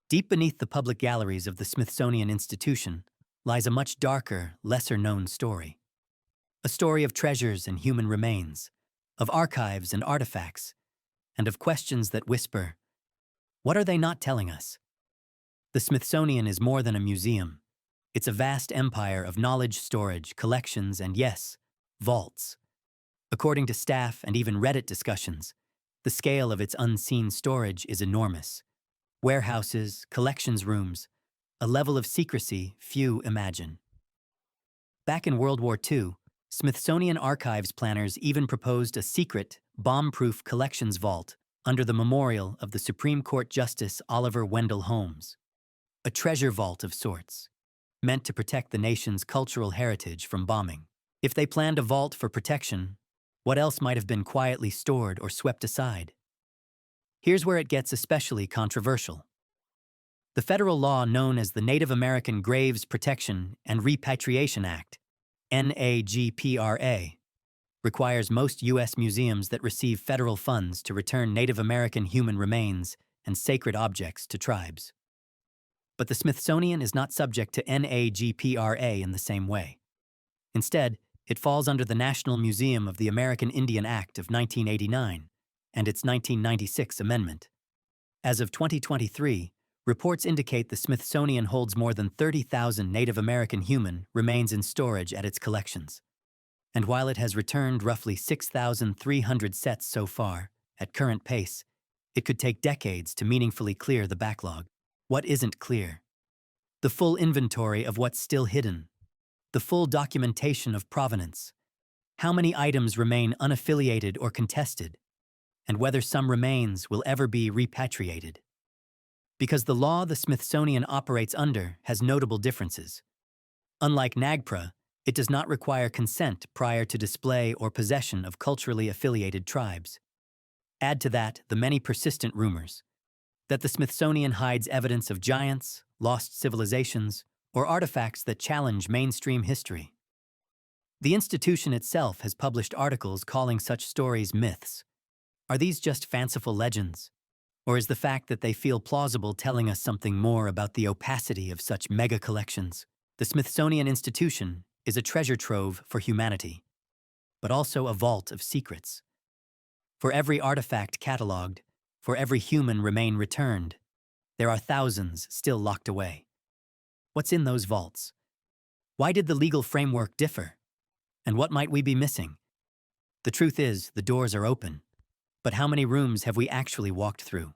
Deep beneath the public galleries of the Smithsonian Institution lies a much darker, lesser-known story. A story of treasures and human remains, of archives and artifacts, and of questions that whisper, what are they not telling us? The Smithsonian is more than a museum. It's a vast empire of knowledge storage, collections, and yes, vaults. According to staff and even Reddit discussions, the scale of its unseen storage is enormous. Warehouses, collections rooms, a level of secrecy few imagine. Back in World War II, Smithsonian archives planners even proposed a secret, bomb-proof collections vault under the memorial of the Supreme Court Justice Oliver Wendell Holmes. A treasure vault of sorts, meant to protect the nation's cultural heritage from bombing. If they planned a vault for protection, what else might have been quietly stored or swept aside? Here's where it gets especially controversial. The federal law known as the Native American Graves Protection and Repatriation Act, NAGPRA, requires most U.S. museums that receive federal funds to return Native American human remains and sacred objects to tribes. But the Smithsonian is not subject to NAGPRA in the same way. Instead, it falls under the National Museum of the American Indian Act of 1989 and its 1996 amendment. As of 2023, reports indicate the Smithsonian holds more than 30,000 Native American human remains in storage at its collections. And while it has returned roughly 6,300 sets so far, at current pace, it could take decades to meaningfully clear the backlog. What isn't clear? The full inventory of what's still hidden. The full documentation of provenance. How many items remain unaffiliated or contested? And whether some remains will ever be repatriated. Because the law the Smithsonian operates under has notable differences. Unlike NAGPRA, it does not require consent prior to display or possession of culturally affiliated tribes. Add to that the many persistent rumors that the Smithsonian hides evidence of giants, lost civilizations, or artifacts that challenge mainstream history. The institution itself has published articles calling such stories myths. Are these just fanciful legends? Or is the fact that they feel plausible telling us something more about the opacity of such mega collections? The Smithsonian Institution is a treasure trove for humanity, but also a vault of secrets. For every artifact cataloged, for every human remain returned, there are thousands still locked away. What's in those vaults? Why did the legal framework differ? And what might we be missing? The truth is, the doors are open. But how many rooms have we actually walked through?